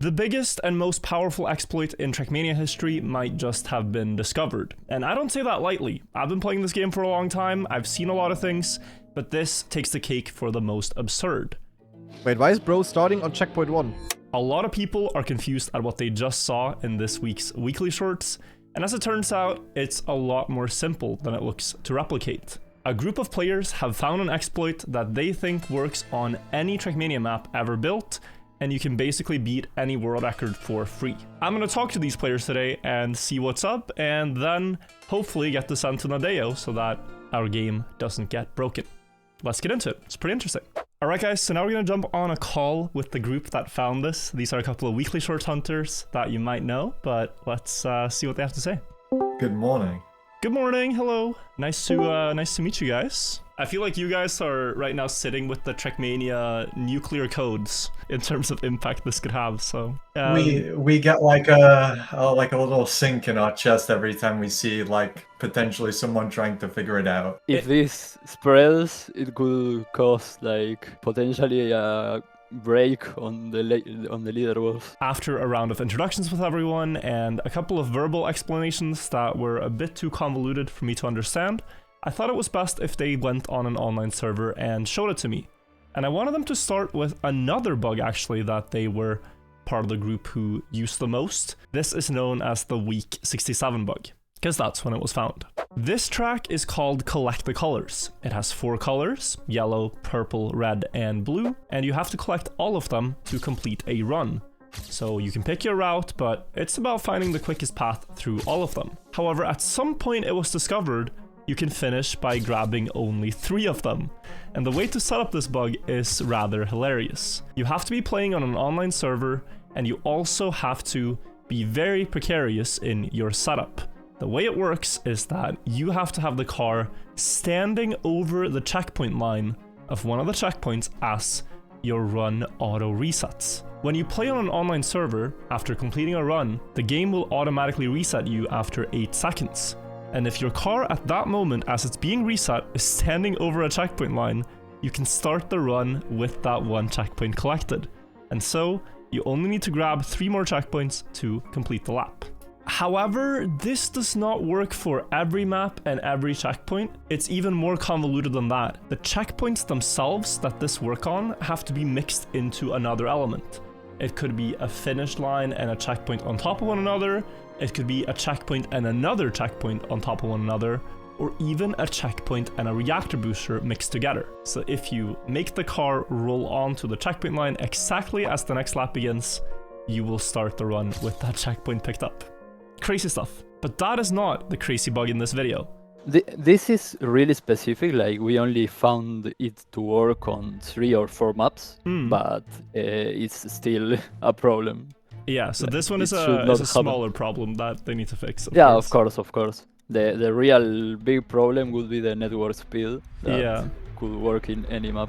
The biggest and most powerful exploit in Trackmania history might just have been discovered. And I don't say that lightly. I've been playing this game for a long time, I've seen a lot of things, but this takes the cake for the most absurd. Wait, why is bro starting on checkpoint 1? A lot of people are confused at what they just saw in this week's weekly shorts, and as it turns out, it's a lot more simple than it looks to replicate. A group of players have found an exploit that they think works on any Trackmania map ever built, and you can basically beat any world record for free. I'm gonna talk to these players today and see what's up, and then hopefully get this sent to Nadeo so that our game doesn't get broken. Let's get into it. It's pretty interesting. Alright guys, so now we're gonna jump on a call with the group that found this. These are a couple of weekly short hunters that you might know, but let's see what they have to say. Good morning. Good morning, hello. Nice to meet you guys. I feel like you guys are right now sitting with the Trackmania nuclear codes in terms of impact this could have. So we get like a little sink in our chest every time we see like potentially someone trying to figure it out. If this spreads, it could cause like potentially a break on the leaderboards. After a round of introductions with everyone and a couple of verbal explanations that were a bit too convoluted for me to understand, I thought it was best if they went on an online server and showed it to me. And I wanted them to start with another bug actually that they were part of the group who used the most. This is known as the week 67 bug, because that's when it was found. This track is called Collect the Colors. It has 4 colors, yellow, purple, red, and blue, and you have to collect all of them to complete a run. So you can pick your route, but it's about finding the quickest path through all of them. However, at some point it was discovered you can finish by grabbing only 3 of them. And the way to set up this bug is rather hilarious. You have to be playing on an online server, and you also have to be very precarious in your setup. The way it works is that you have to have the car standing over the checkpoint line of one of the checkpoints as your run auto resets. When you play on an online server, after completing a run, the game will automatically reset you after 8 seconds. And if your car at that moment as it's being reset is standing over a checkpoint line, you can start the run with that one checkpoint collected. And so, you only need to grab 3 more checkpoints to complete the lap. However, this does not work for every map and every checkpoint. It's even more convoluted than that. The checkpoints themselves that this work on have to be mixed into another element. It could be a finish line and a checkpoint on top of one another. It could be a checkpoint and another checkpoint on top of one another, or even a checkpoint and a reactor booster mixed together. So if you make the car roll onto the checkpoint line exactly as the next lap begins, you will start the run with that checkpoint picked up. Crazy stuff. But that is not the crazy bug in this video. This is really specific, like we only found it to work on 3 or 4 maps, but it's still a problem. Yeah, so this one is a smaller problem that they need to fix. Yeah, of course. The real big problem would be the network speed that could work in any map.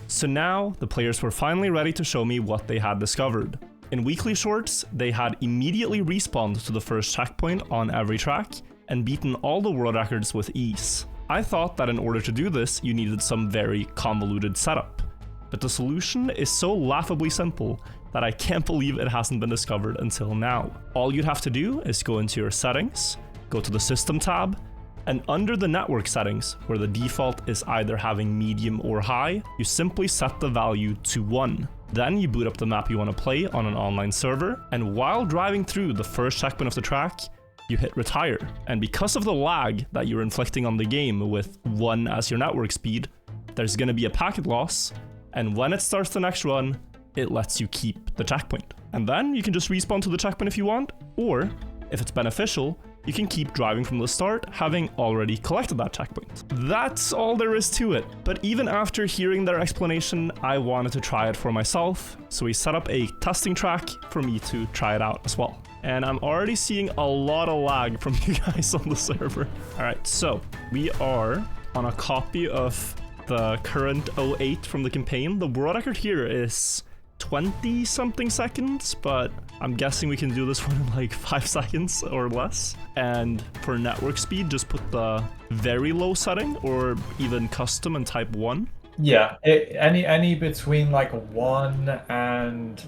So now, the players were finally ready to show me what they had discovered. In weekly shorts, they had immediately respawned to the first checkpoint on every track and beaten all the world records with ease. I thought that in order to do this, you needed some very convoluted setup. But the solution is so laughably simple that I can't believe it hasn't been discovered until now. All you'd have to do is go into your settings, go to the system tab, and under the network settings, where the default is either having medium or high, you simply set the value to 1. Then you boot up the map you want to play on an online server, and while driving through the first checkpoint of the track, you hit retire. And because of the lag that you're inflicting on the game with 1 as your network speed, there's going to be a packet loss, and when it starts the next run, it lets you keep the checkpoint. And then you can just respawn to the checkpoint if you want, or if it's beneficial, you can keep driving from the start, having already collected that checkpoint. That's all there is to it. But even after hearing their explanation, I wanted to try it for myself, so we set up a testing track for me to try it out as well. And I'm already seeing a lot of lag from you guys on the server. Alright, so we are on a copy of the current 08 from the campaign. The world record here is 20 something seconds, but I'm guessing we can do this one in like 5 seconds or less. And for network speed, just put the very low setting or even custom and type 1. Yeah, any between like 1 and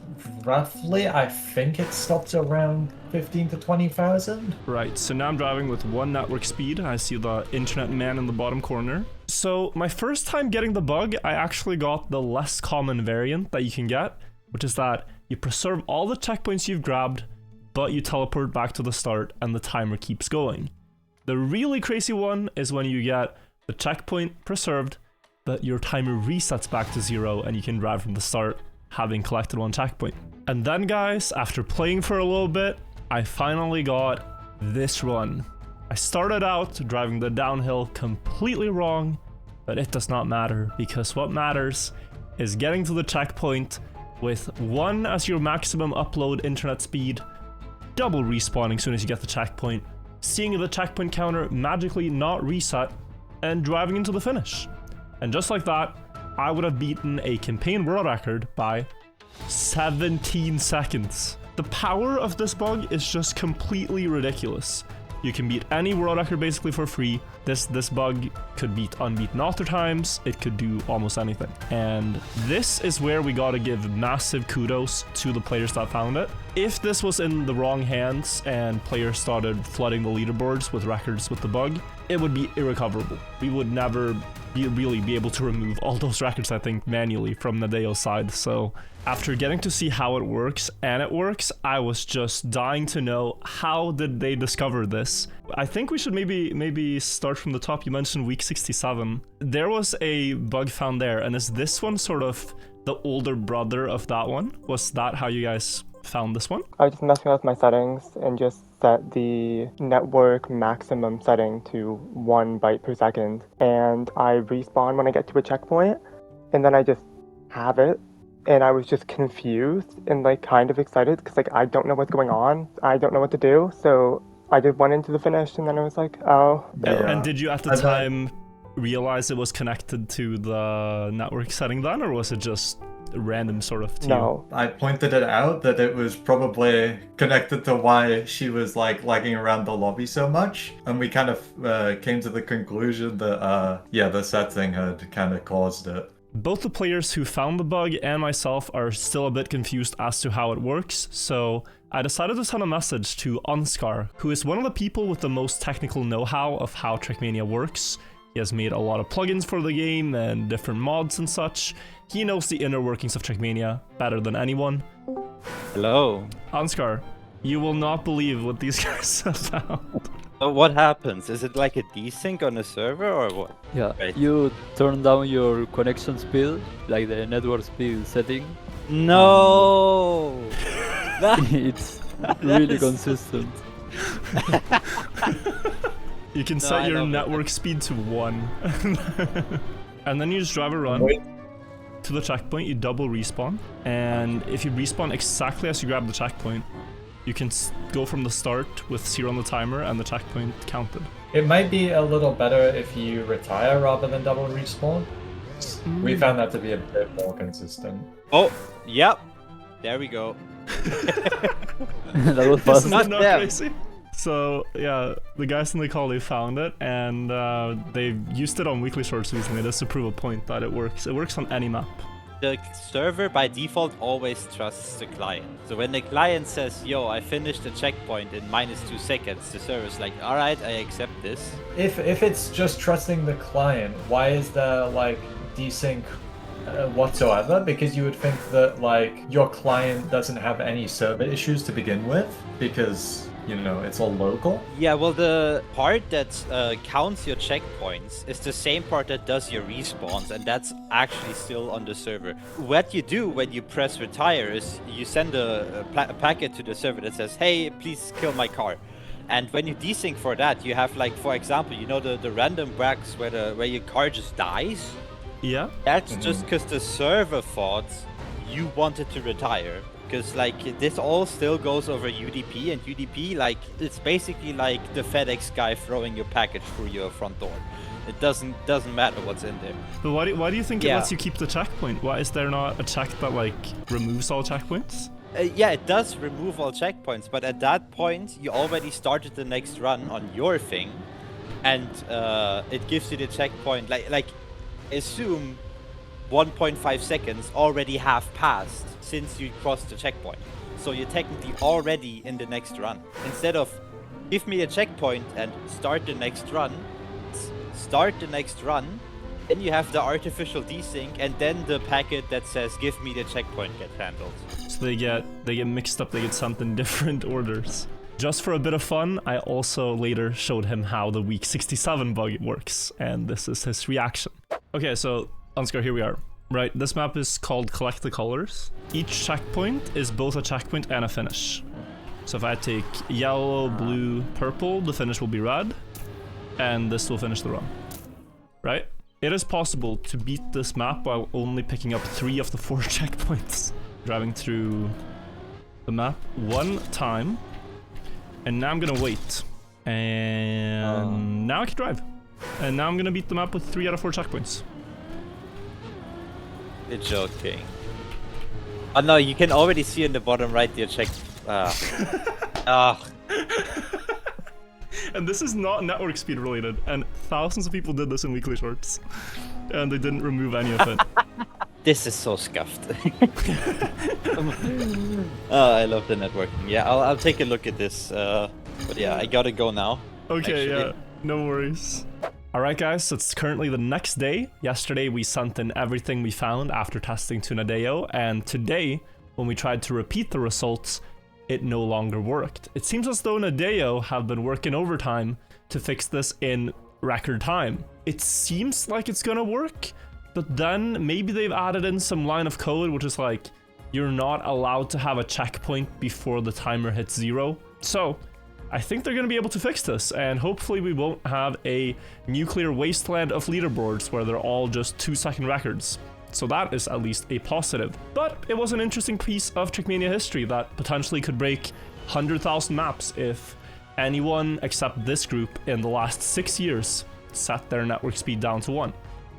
roughly, I think it stops around 15 to 20,000. Right, so now I'm driving with 1 network speed. I see the internet man in the bottom corner. So my first time getting the bug, I actually got the less common variant that you can get, which is that you preserve all the checkpoints you've grabbed, but you teleport back to the start and the timer keeps going. The really crazy one is when you get the checkpoint preserved, but your timer resets back to 0 and you can drive from the start, having collected 1 checkpoint. And then guys, after playing for a little bit, I finally got this run. I started out driving the downhill completely wrong, but it does not matter, because what matters is getting to the checkpoint with 1 as your maximum upload internet speed, double respawning soon as you get the checkpoint, seeing the checkpoint counter magically not reset, and driving into the finish. And just like that, I would have beaten a campaign world record by 17 seconds. The power of this bug is just completely ridiculous. You can beat any world record basically for free. This bug could beat unbeaten author times. It could do almost anything. And this is where we gotta give massive kudos to the players that found it. If this was in the wrong hands and players started flooding the leaderboards with records with the bug, it would be irrecoverable. We would never really be able to remove all those records, I think, manually from Nadeo's side. So after getting to see how it works, and it works, I was just dying to know, how did they discover this? I think we should maybe start from the top. You mentioned week 67. There was a bug found there, and is this one sort of the older brother of that one? Was that how you guys found this one? I was just messing with my settings and just set the network maximum setting to 1 byte per second. And I respawn when I get to a checkpoint, and then I just have it. And I was just confused and like kind of excited because like I don't know what's going on. I don't know what to do. So I just went into the finish and then I was like, oh. Yeah. And did you at the time realize it was connected to the network setting then, or was it just random sort of to No. I pointed it out that it was probably connected to why she was like lagging around the lobby so much, and we kind of came to the conclusion that yeah, the setting had kind of caused it. Both the players who found the bug and myself are still a bit confused as to how it works, so I decided to send a message to Ansgar, who is one of the people with the most technical know-how of how Trackmania works. He has made a lot of plugins for the game and different mods and such. He knows the inner workings of Trackmania better than anyone. Hello. Ansgar, you will not believe what these guys have found. So what happens? Is it like a desync on a server or what? Yeah, Right. you turn down your connection speed, like the network speed setting. No. It's really is- consistent. You can No, set I your love it. network speed to 1. And then you just drive a run Wait. to the checkpoint, you double respawn. And if you respawn exactly as you grab the checkpoint, you can go from the start with 0 on the timer and the checkpoint counted. It might be a little better if you retire rather than double respawn. We found that to be a bit more consistent. Oh, yep. There we go. That was Isn't fast. that not them. crazy? So yeah, the guys in the call, they found it, and they've used it on weekly shorts recently just to prove a point that it works. It works on any map. The server by default always trusts the client. So when the client says, yo, I finished the checkpoint in -2 seconds, the server's like, alright, I accept this. If it's just trusting the client, why is there like desync whatsoever? Because you would think that like your client doesn't have any server issues to begin with, because you know it's all local. Yeah, well, the part that counts your checkpoints is the same part that does your respawns, and that's actually still on the server. What you do when you press retire is you send a packet to the server that says, hey, please kill my car. And when you desync for that, you have like, for example, you know the random brags where your car just dies? Yeah. That's just because the server thought you wanted to retire. Because like this all still goes over UDP, and UDP, like, it's basically like the FedEx guy throwing your package through your front door. It doesn't matter what's in there. But why do you think it Yeah. lets you keep the checkpoint? Why is there not a check that like removes all checkpoints? Yeah, it does remove all checkpoints, but at that point you already started the next run on your thing, and it gives you the checkpoint. Like assume 1.5 seconds already have passed since you crossed the checkpoint. So you're technically already in the next run. Instead of give me a checkpoint and start the next run, then you have the artificial desync, and then the packet that says give me the checkpoint gets handled. So they get mixed up, they get sent in different orders. Just for a bit of fun, I also later showed him how the week 67 bug works, and this is his reaction. Okay, so Ansgar, here we are. Right, this map is called Collect the Colors. Each checkpoint is both a checkpoint and a finish. So if I take yellow, blue, purple, the finish will be red, and this will finish the run. Right? It is possible to beat this map while only picking up 3 of the 4 checkpoints. Driving through the map one time, and now I'm gonna wait. And now I can drive. And now I'm gonna beat the map with 3 out of 4 checkpoints. You're joking. Oh no, you can already see in the bottom right your check. And this is not network speed related, and thousands of people did this in weekly shorts, and they didn't remove any of it. This is so scuffed. Oh, I love the networking. Yeah, I'll take a look at this. But yeah, I gotta go now. Okay, actually. yeah, no worries. Alright guys, it's currently the next day. Yesterday we sent in everything we found after testing Tunadeo, and today, when we tried to repeat the results, it no longer worked. It seems as though Nadeo have been working overtime to fix this in record time. It seems like it's gonna work, but then maybe they've added in some line of code which is like, you're not allowed to have a checkpoint before the timer hits 0. So, I think they're gonna be able to fix this, and hopefully we won't have a nuclear wasteland of leaderboards where they're all just 2-second records. So that is at least a positive. But it was an interesting piece of Trackmania history that potentially could break 100,000 maps if anyone except this group in the last 6 years set their network speed down to 1.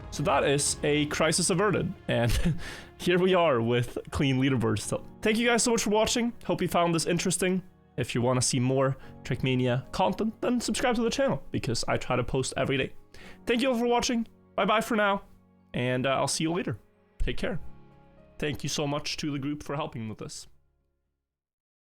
So that is a crisis averted, and here we are with clean leaderboards still. Thank you guys so much for watching. Hope you found this interesting. If you want to see more Trackmania content, then subscribe to the channel, because I try to post every day. Thank you all for watching. Bye bye for now, and I'll see you later. Take care. Thank you so much to the group for helping with this.